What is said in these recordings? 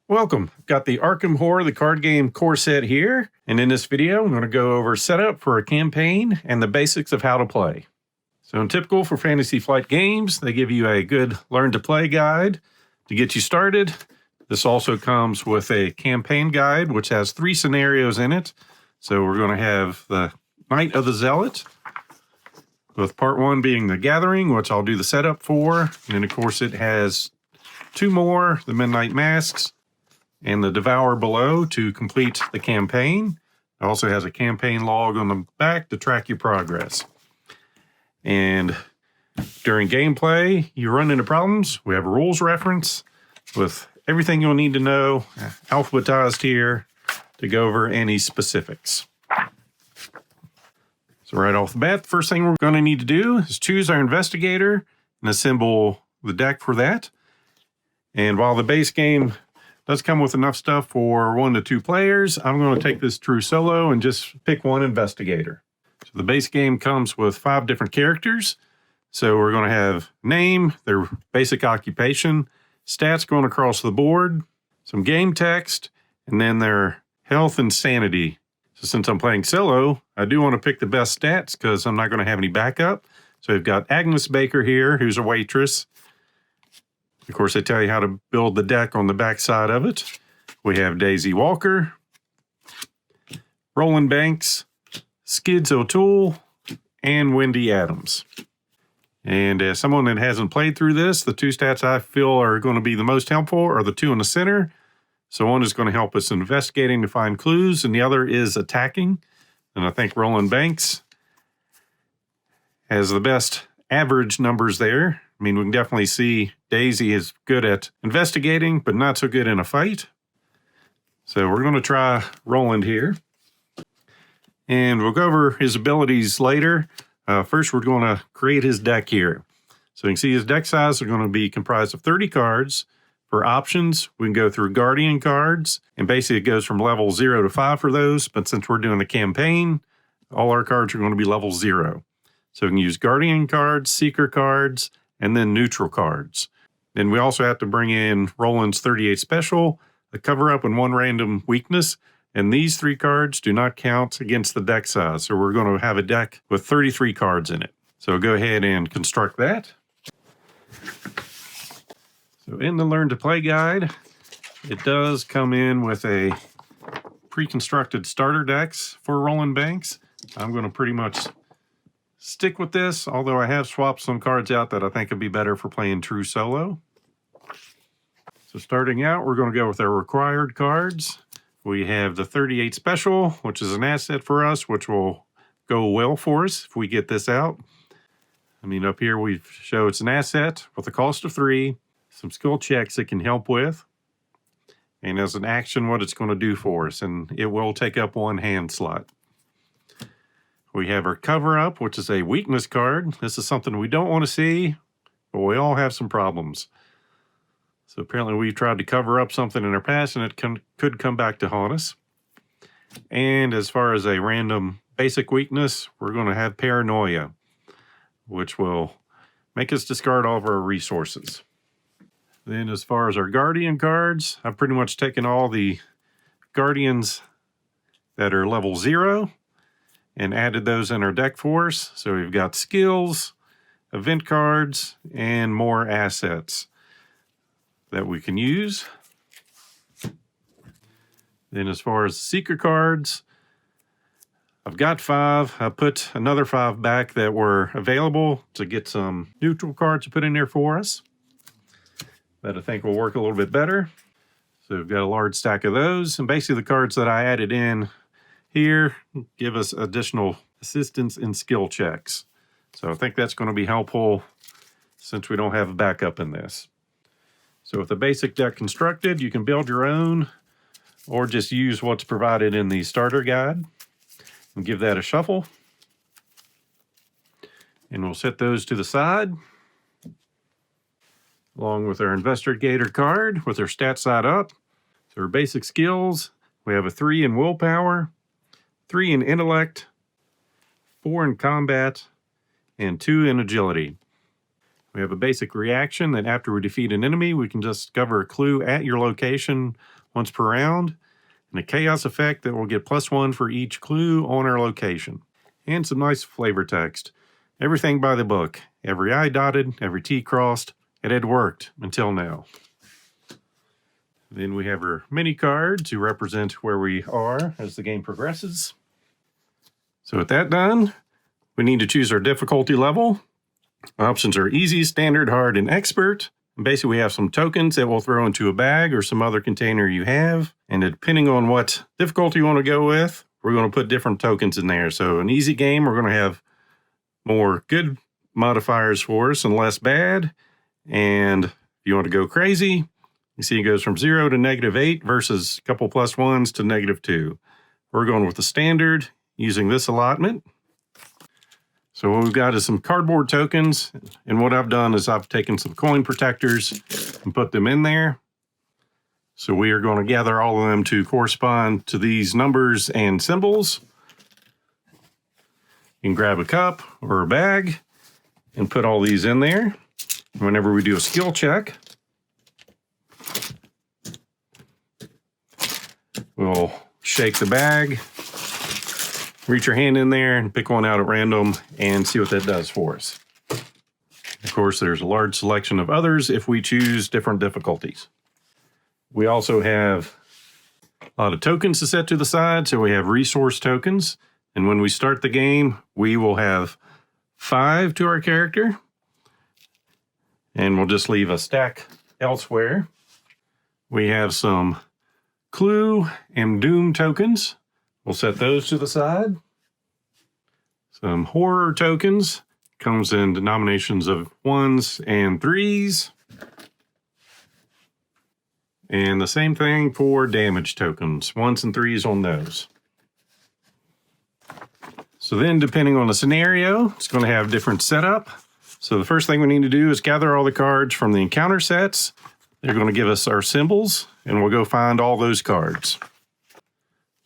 Welcome. I've got the ARKHAM Horror, the card game core set here. And in this video, I'm going to go over setup for a campaign and the basics of how to play. So typical for Fantasy Flight games, they give you a good learn to play guide to get you started. This also comes with a campaign guide, which has 3 scenarios in it. So we're going to have the Night of the Zealot, with part 1 being the Gathering, which I'll do the setup for. And then of course it has 2 more, the Midnight Masks, and the Devour below to complete the campaign. It also has a campaign log on the back to track your progress. And during gameplay, you run into problems. We have a rules reference with everything you'll need to know, alphabetized here to go over any specifics. So right off the bat, the first thing we're going to need to do is choose our investigator and assemble the deck for that. And while the base game does come with enough stuff for 1 to 2 players, I'm going to take this true solo and just pick 1 investigator. So the base game comes with 5 different characters. So we're going to have name, their basic occupation, stats going across the board, some game text, and then their health and sanity. So since I'm playing solo, I do want to pick the best stats because I'm not going to have any backup. So we've got Agnes Baker here, who's a waitress. Of course, they tell you how to build the deck on the back side of it. We have Daisy Walker, Roland Banks, Skids O'Toole, and Wendy Adams. And as someone that hasn't played through this, the 2 stats I feel are going to be the most helpful are the 2 in the center. So one is going to help us investigating to find clues, and the other is attacking. And I think Roland Banks has the best average numbers there. I mean, we can definitely see Daisy is good at investigating, but not so good in a fight. So we're going to try Roland here. And we'll go over his abilities later. First, we're going to create his deck here. So you can see his deck size are going to be comprised of 30 cards. For options, we can go through Guardian cards. And basically, it goes from level 0 to 5 for those. But since we're doing a campaign, all our cards are going to be level 0. So we can use Guardian cards, Seeker cards, and then neutral cards. Then we also have to bring in Roland's 38 special, a cover-up, and 1 random weakness. And these 3 cards do not count against the deck size. So we're going to have a deck with 33 cards in it. So go ahead and construct that. So in the Learn to Play guide, it does come in with a pre-constructed starter decks for Roland Banks. I'm going to pretty much stick with this, although I have swapped some cards out that I think would be better for playing true solo. So starting out, we're going to go with our required cards. We have the 38 special, which is an asset for us, which will go well for us if we get this out. I mean, up here we show it's an asset with a cost of 3, some skill checks it can help with, and as an action, what it's going to do for us, and it will take up 1 hand slot. We have our cover-up, which is a weakness card. This is something we don't want to see, but we all have some problems. So apparently we've tried to cover up something in our past, and it could come back to haunt us. And as far as a random basic weakness, we're going to have Paranoia, which will make us discard all of our resources. Then as far as our Guardian cards, I've pretty much taken all the Guardians that are level 0 and added those in our deck for us. So we've got skills, event cards, and more assets that we can use. Then as far as Seeker cards, I've got 5. I put another 5 back that were available to get some neutral cards to put in there for us that I think will work a little bit better. So we've got a large stack of those. And basically the cards that I added in here give us additional assistance in skill checks. So I think that's going to be helpful since we don't have a backup in this. So with the basic deck constructed, you can build your own or just use what's provided in the starter guide and give that a shuffle. And we'll set those to the side along with our investigator card with our stat side up. So our basic skills, we have a 3 in willpower, 3 in intellect, 4 in combat, and 2 in agility. We have a basic reaction that after we defeat an enemy, we can discover a clue at your location once per round, and a chaos effect that will get +1 for each clue on our location. And some nice flavor text. Everything by the book. Every I dotted, every T crossed. It had worked until now. Then we have our mini cards to represent where we are as the game progresses. So with that done, we need to choose our difficulty level. Our options are easy, standard, hard, and expert. And basically, we have some tokens that we'll throw into a bag or some other container you have. And depending on what difficulty you want to go with, we're going to put different tokens in there. So an easy game, we're going to have more good modifiers for us and less bad. And if you want to go crazy, you see it goes from 0 to -8 versus a couple +1s to -2. We're going with the standard using this allotment. So what we've got is some cardboard tokens. And what I've done is I've taken some coin protectors and put them in there. So we are going to gather all of them to correspond to these numbers and symbols. You can grab a cup or a bag and put all these in there. Whenever we do a skill check, we'll shake the bag, reach your hand in there and pick one out at random and see what that does for us. Of course, there's a large selection of others if we choose different difficulties. We also have a lot of tokens to set to the side. So we have resource tokens. And when we start the game, we will have 5 to our character. And we'll just leave a stack elsewhere. We have some clue and doom tokens. We'll set those to the side. Some horror tokens. Comes in denominations of 1s and 3s. And the same thing for damage tokens. 1s and 3s on those. So then, depending on the scenario, it's going to have different setup. So the first thing we need to do is gather all the cards from the encounter sets. They're going to give us our symbols, and we'll go find all those cards.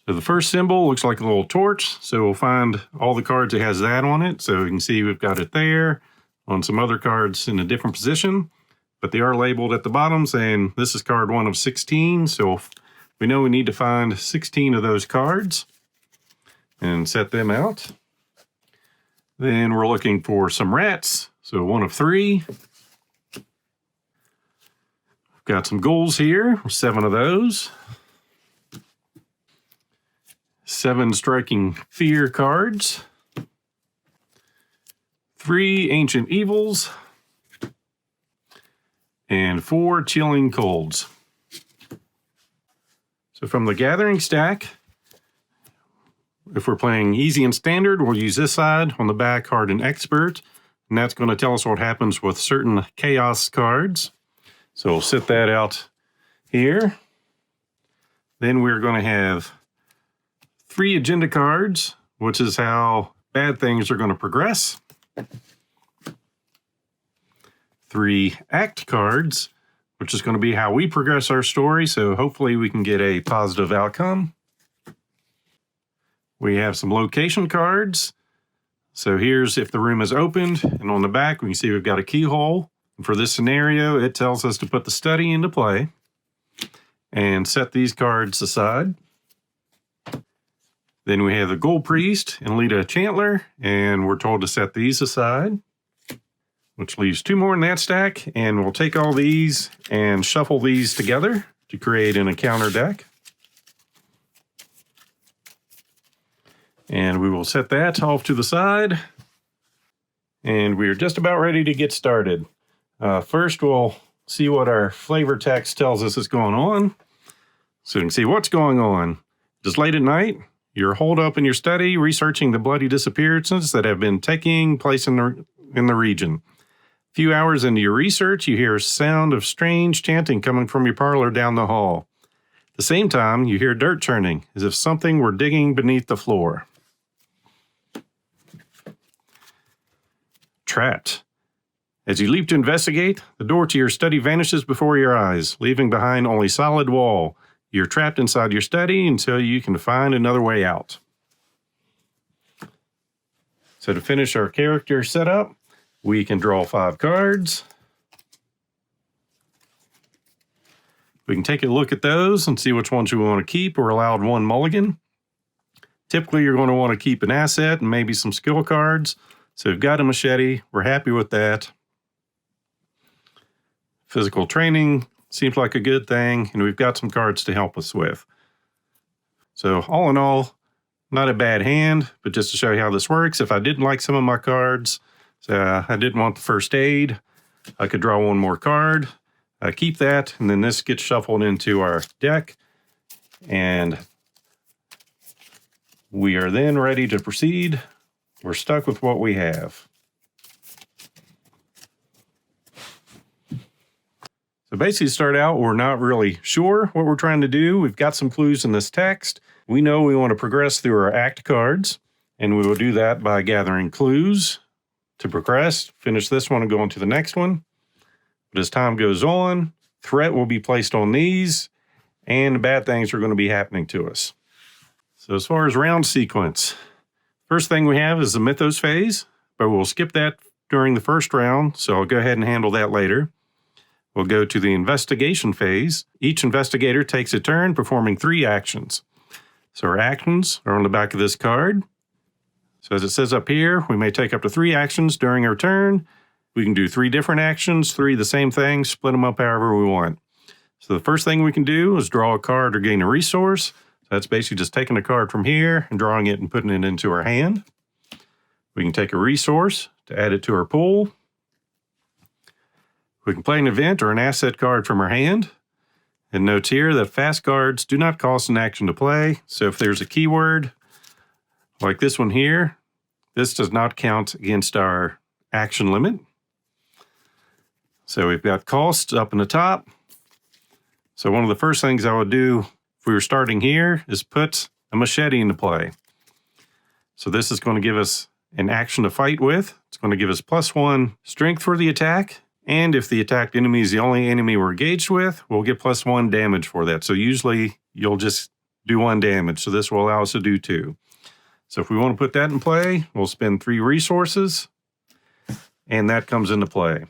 So the first symbol looks like a little torch, so we'll find all the cards that has that on it. So you can see we've got it there, on some other cards in a different position, but they are labeled at the bottom saying this is card 1 of 16. So we know we need to find 16 of those cards and set them out. Then we're looking for some rats. So 1 of 3. We've got some ghouls here, 7 of those. 7 striking fear cards. 3 ancient evils. And 4 chilling colds. So from the gathering stack, if we're playing easy and standard, we'll use this side. On the back, hard and expert. And that's going to tell us what happens with certain chaos cards. So we'll set that out here. Then we're going to have 3 agenda cards, which is how bad things are going to progress. 3 act cards, which is going to be how we progress our story. So hopefully we can get a positive outcome. We have some location cards. So here's if the room is opened, and on the back we can see we've got a keyhole. And for this scenario, it tells us to put the study into play and set these cards aside. Then we have the Gold Priest and Lita Chantler, and we're told to set these aside, which leaves 2 more in that stack. And we'll take all these and shuffle these together to create an encounter deck. And we will set that off to the side. And we're just about ready to get started. First, we'll see what our flavor text tells us is going on. So you can see what's going on. Just late at night, you're holed up in your study researching the bloody disappearances that have been taking place in the region. A few hours into your research, you hear a sound of strange chanting coming from your parlor down the hall. At the same time, you hear dirt churning, as if something were digging beneath the floor. Trapped. As you leap to investigate, the door to your study vanishes before your eyes, leaving behind only solid wall. You're trapped inside your study until you can find another way out. So to finish our character setup, We can draw 5 cards. We can take a look at those and see which ones we want to keep. We're allowed 1 mulligan. Typically, you're going to want to keep an asset and maybe some skill cards. So we've got a machete. We're happy with that. Physical training seems like a good thing, and we've got some cards to help us with. So all in all, not a bad hand, but just to show you how this works, if I didn't like some of my cards, I didn't want the first aid, I could draw 1 more card, keep that, and then this gets shuffled into our deck, and we are then ready to proceed. We're stuck with what we have. So basically to start out, we're not really sure what we're trying to do. We've got some clues in this text. We know we want to progress through our act cards, and we will do that by gathering clues to progress, finish this one and go on to the next one. But as time goes on, threat will be placed on these, and bad things are going to be happening to us. So as far as round sequence, first thing we have is the Mythos Phase, but we'll skip that during the first round, so I'll go ahead and handle that later. We'll go to the Investigation Phase. Each investigator takes a turn performing 3 actions. So our actions are on the back of this card. So as it says up here, we may take up to 3 actions during our turn. We can do 3 different actions, 3 the same thing, split them up however we want. So the first thing we can do is draw a card or gain a resource. So that's basically just taking a card from here and drawing it and putting it into our hand. We can take a resource to add it to our pool. We can play an event or an asset card from our hand. And notes here that fast cards do not cost an action to play. So if there's a keyword like this one here, this does not count against our action limit. So we've got costs up in the top. So one of the first things I would do if we were starting here is put a machete into play. So this is going to give us an action to fight with. It's going to give us +1 strength for the attack. And if the attacked enemy is the only enemy we're engaged with, we'll get +1 damage for that. So usually you'll just do 1 damage. So this will allow us to do 2. So if we want to put that in play, we'll spend 3 resources, and that comes into play.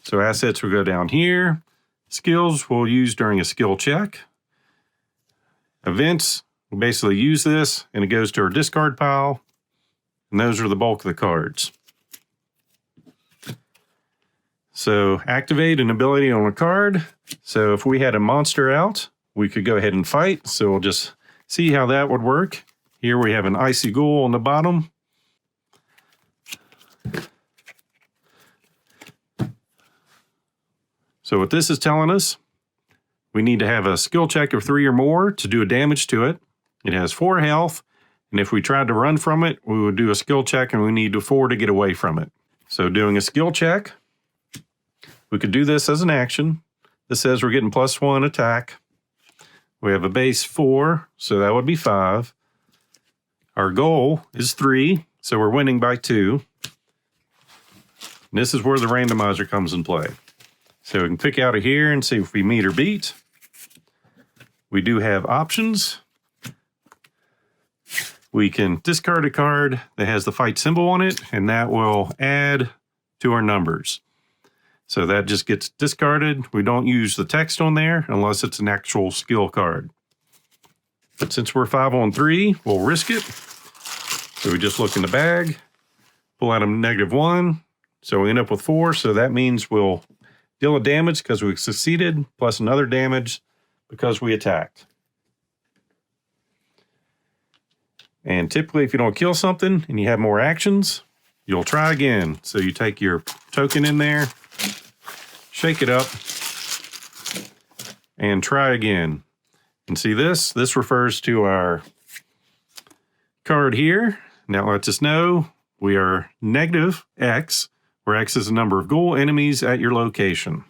So assets will go down here. Skills we'll use during a skill check. Events, we'll basically use this, and it goes to our discard pile. And those are the bulk of the cards. So activate an ability on a card. So if we had a monster out, we could go ahead and fight. So we'll just see how that would work. Here we have an icy ghoul on the bottom. So what this is telling us, we need to have a skill check of 3 or more to do a damage to it. It has 4 health, and if we tried to run from it, we would do a skill check and we need 4 to get away from it. So doing a skill check, we could do this as an action. This says we're getting +1 attack. We have a base 4, so that would be 5. Our goal is 3, so we're winning by 2. And this is where the randomizer comes in play. So we can pick out of here and see if we meet or beat. We do have options. We can discard a card that has the fight symbol on it, and that will add to our numbers. So that just gets discarded. We don't use the text on there unless it's an actual skill card. But since we're 5 on 3, we'll risk it. So we just look in the bag, pull out a -1. So we end up with 4. So that means we'll deal a damage because we succeeded, plus another damage because we attacked. And typically if you don't kill something and you have more actions, you'll try again. So you take your token in there, shake it up, and try again. And see this? This refers to our card here. Now lets us know we are -X, where X is the number of ghoul enemies at your location.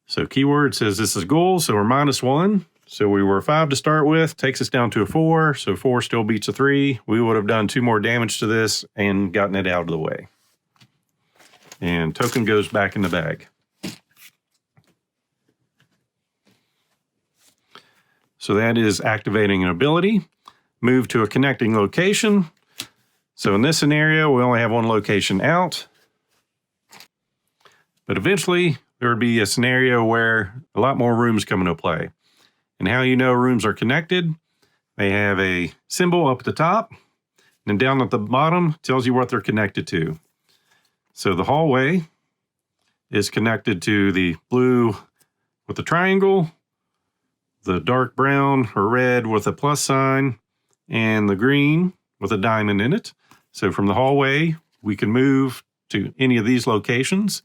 So keyword says this is ghoul, so we're -1. So we were 5 to start with, takes us down to a 4. So 4 still beats a 3. We would have done 2 more damage to this and gotten it out of the way. And token goes back in the bag. So that is activating an ability. Move to a connecting location. So in this scenario, we only have one location out. But eventually, there would be a scenario where a lot more rooms come into play. And how you know rooms are connected, they have a symbol up at the top, and down at the bottom tells you what they're connected to. So the hallway is connected to the blue with the triangle, the dark brown or red with a plus sign, and the green with a diamond in it. So from the hallway, we can move to any of these locations.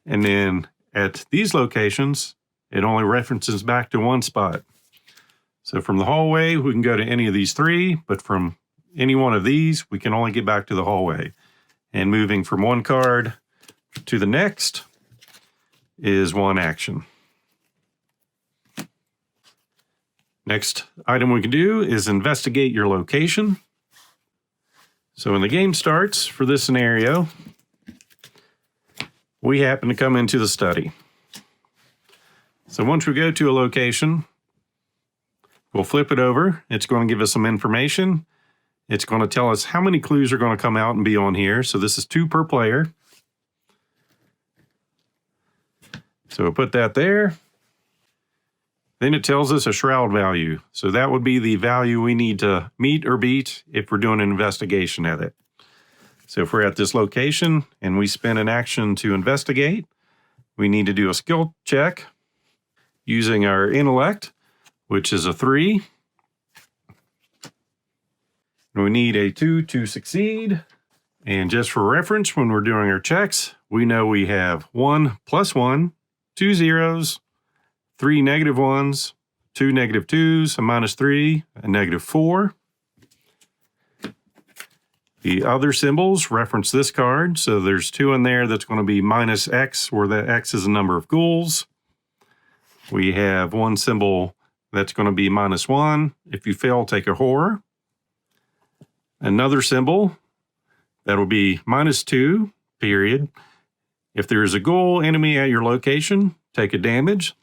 And then at these locations, it only references back to one spot. So from the hallway, we can go to any of these three, but from any one of these, we can only get back to the hallway. And moving from one card to the next is one action. Next item we can do is investigate your location. So when the game starts for this scenario, we happen to come into the study. So once we go to a location, we'll flip it over. It's going to give us some information. It's going to tell us how many clues are going to come out and be on here. So this is 2 per player. So we'll put that there. Then it tells us a shroud value. So that would be the value we need to meet or beat if we're doing an investigation at it. So if we're at this location and we spend an action to investigate, we need to do a skill check using our intellect, which is a 3. And we need a 2 to succeed. And just for reference, when we're doing our checks, we know we have 1 plus 1, 2 zeros, 3 negative 1s, 2 negative 2s, a -3, a -4. The other symbols reference this card. So there's 2 in there that's going to be -X, where the X is the number of ghouls. We have 1 symbol that's going to be -1. If you fail, take a horror. Another symbol that will be -2, period. If there is a ghoul enemy at your location, take a damage.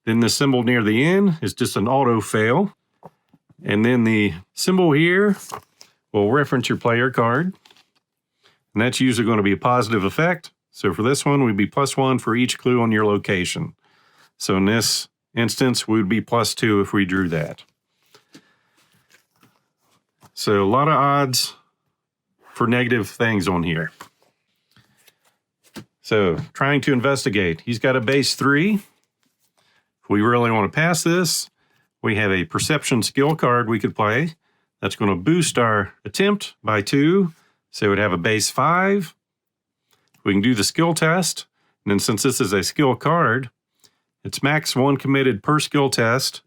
Then the symbol near the end is just an auto fail. And then the symbol here will reference your player card. And that's usually going to be a positive effect. So for this one, we'd be +1 for each clue on your location. So in this instance, we would be +2 if we drew that. So a lot of odds for negative things on here. So trying to investigate. He's got a base 3. If we really want to pass this, we have a perception skill card we could play. That's going to boost our attempt by 2. So it would have a base 5. We can do the skill test. And then since this is a skill card, it's max 1 committed per skill test.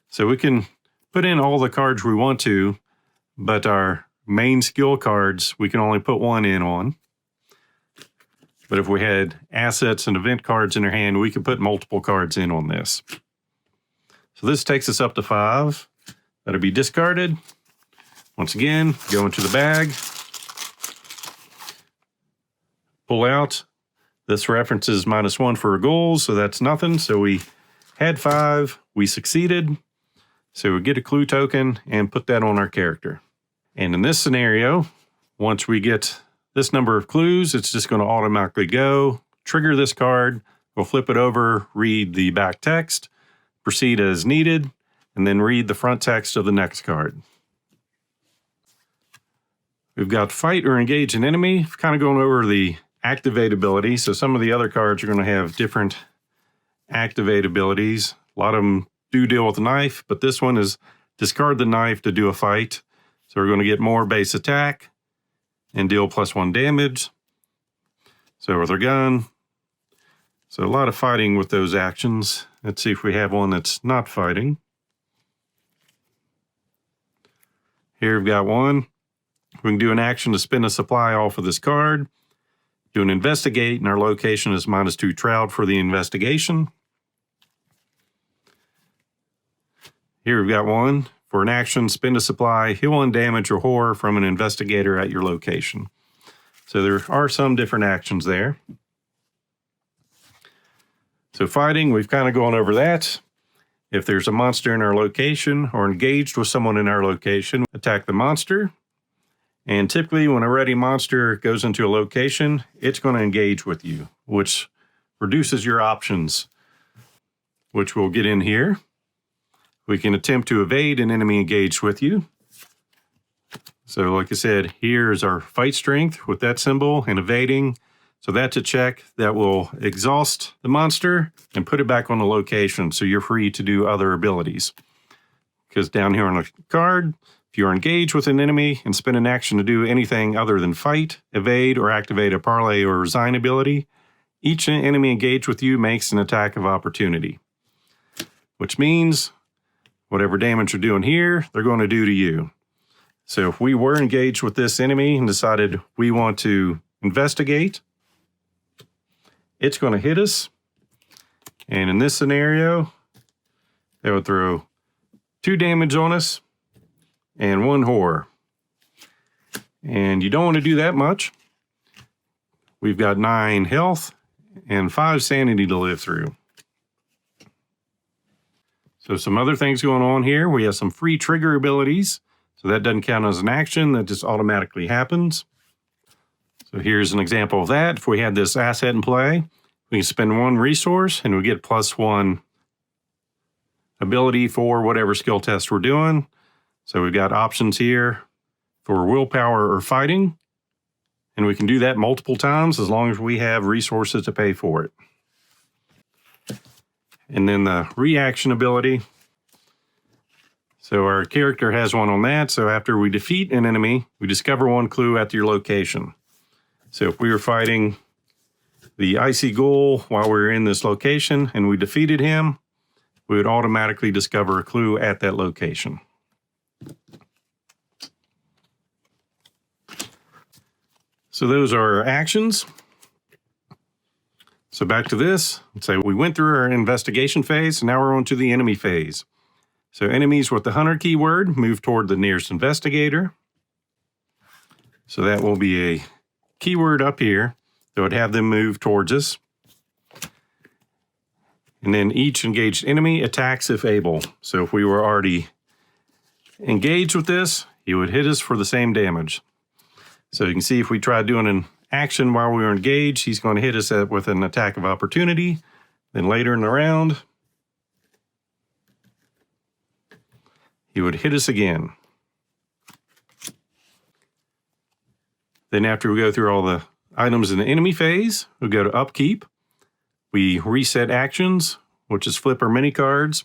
So we can put in all the cards we want to, but our main skill cards, we can only put 1 in on. But if we had assets and event cards in our hand, we could put multiple cards in on this. So this takes us up to 5. That'll be discarded. Once again, go into the bag. Pull out. This references -1 for a goal, so that's nothing. So we had 5. We succeeded. So we get a clue token and put that on our character. And in this scenario, once we get this number of clues, it's just going to automatically go, trigger this card, we'll flip it over, read the back text, proceed as needed, and then read the front text of the next card. We've got fight or engage an enemy, kind of going over the activate ability. So some of the other cards are going to have different activate abilities. A lot of them do deal with a knife, but this one is discard the knife to do a fight. So we're going to get more base attack and deal +1 damage. So with our gun. So a lot of fighting with those actions. Let's see if we have one that's not fighting. Here we've got one. We can do an action to spend a supply off of this card. Do an investigate, and our location is -2 Shroud for the investigation. Here we've got one. For an action, spend a supply, heal 1 damage or horror from an investigator at your location. So there are some different actions there. So fighting, we've kind of gone over that. If there's a monster in our location or engaged with someone in our location, attack the monster. And typically when a ready monster goes into a location, it's going to engage with you, which reduces your options, which we'll get in here. We can attempt to evade an enemy engaged with you. So like I said, here's our fight strength with that symbol and evading. So that's a check that will exhaust the monster and put it back on the location so you're free to do other abilities. Because down here on the card, if you're engaged with an enemy and spend an action to do anything other than fight, evade, or activate a parlay or resign ability, each enemy engaged with you makes an attack of opportunity. Which means whatever damage you're doing here, they're going to do to you. So if we were engaged with this enemy and decided we want to investigate, it's going to hit us. And in this scenario, they would throw 2 damage on us and 1 horror. And you don't want to do that much. We've got 9 health and 5 sanity to live through. So some other things going on here. We have some free trigger abilities. So that doesn't count as an action. That just automatically happens. So here's an example of that. If we had this asset in play, we can spend 1 resource and we get +1 ability for whatever skill test we're doing. So we've got options here for willpower or fighting. And we can do that multiple times as long as we have resources to pay for it. And then the reaction ability. So our character has one on that. So after we defeat an enemy, we discover 1 clue at your location. So if we were fighting the icy ghoul while we were in this location and we defeated him, we would automatically discover a clue at that location. So those are our actions. So back to this. Let's say we went through our investigation phase, and now we're on to the enemy phase. So enemies with the hunter keyword move toward the nearest investigator. So that will be a keyword up here that would have them move towards us. And then each engaged enemy attacks if able. So if we were already engaged with this, he would hit us for the same damage. So you can see if we try doing an action while we were engaged, he's going to hit us with an attack of opportunity. Then later in the round, he would hit us again. Then after we go through all the items in the enemy phase, we'll go to Upkeep. We reset actions, which is flip our mini cards.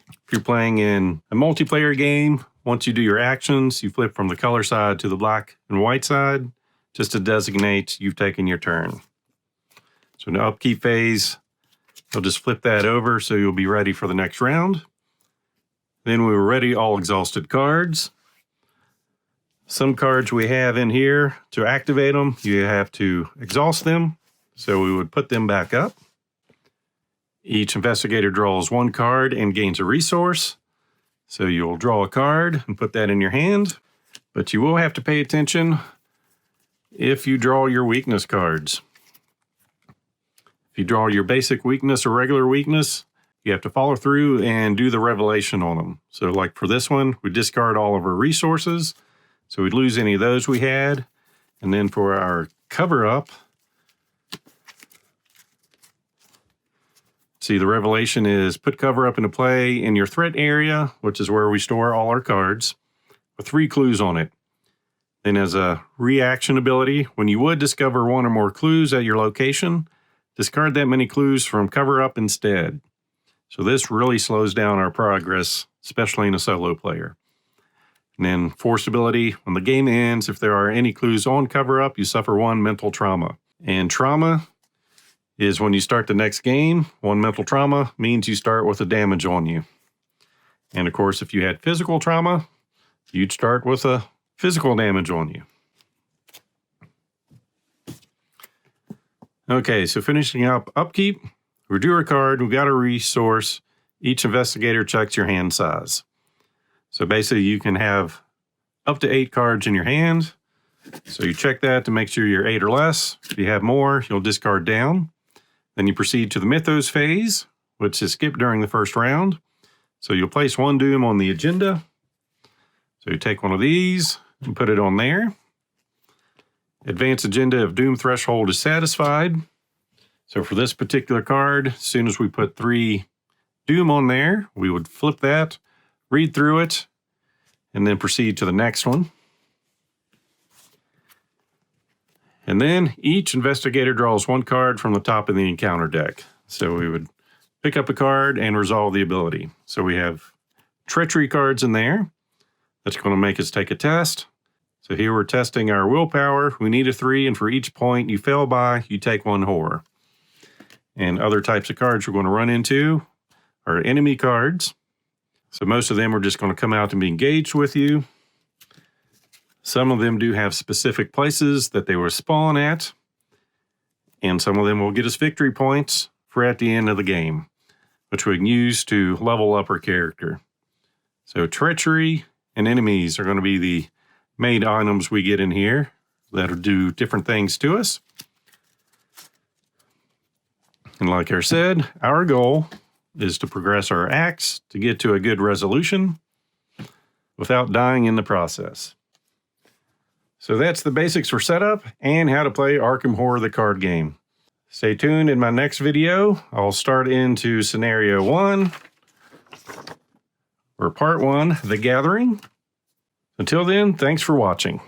If you're playing in a multiplayer game, once you do your actions, you flip from the color side to the black and white side, just to designate you've taken your turn. So in the Upkeep phase, you'll just flip that over so you'll be ready for the next round. Then we were ready all exhausted cards. Some cards we have in here, to activate them, you have to exhaust them. So we would put them back up. Each investigator draws 1 card and gains a resource. So you'll draw a card and put that in your hand. But you will have to pay attention if you draw your weakness cards. If you draw your basic weakness or regular weakness, you have to follow through and do the revelation on them. So like for this one, we discard all of our resources. So we'd lose any of those we had. And then for our cover up, see, the revelation is put cover up into play in your threat area, which is where we store all our cards, with 3 clues on it. Then as a reaction ability, when you would discover 1 or more clues at your location, discard that many clues from cover up instead. So this really slows down our progress, especially in a solo player. And then force ability, when the game ends, if there are any clues on cover up, you suffer 1 mental trauma. And trauma is when you start the next game. 1 mental trauma means you start with a damage on you. And of course, if you had physical trauma, you'd start with a physical damage on you. Okay, so finishing up Upkeep, we drew a card, we got a resource. Each investigator checks your hand size. So basically you can have up to 8 cards in your hand. So you check that to make sure you're 8 or less. If you have more, you'll discard down. Then you proceed to the Mythos Phase, which is skipped during the first round. So you'll place 1 doom on the agenda. So you take one of these and put it on there. advanced agenda of doom threshold is satisfied. So for this particular card, as soon as we put 3 doom on there, we would flip that, read through it, and then proceed to the next one. And then each investigator draws 1 card from the top of the encounter deck. So we would pick up a card and resolve the ability. So we have treachery cards in there. That's going to make us take a test. So here we're testing our willpower. We need a 3, and for each point you fail by, you take 1 horror. And other types of cards we're going to run into are enemy cards. So most of them are just going to come out and be engaged with you. Some of them do have specific places that they will spawn at. And some of them will get us victory points for at the end of the game, which we can use to level up our character. So treachery and enemies are going to be the main items we get in here that'll do different things to us. And like I said, our goal is to progress our acts to get to a good resolution without dying in the process. So that's the basics for setup and how to play Arkham Horror the card game. Stay tuned. In my next video, I'll start into Scenario 1, or Part 1, The Gathering. Until then, thanks for watching.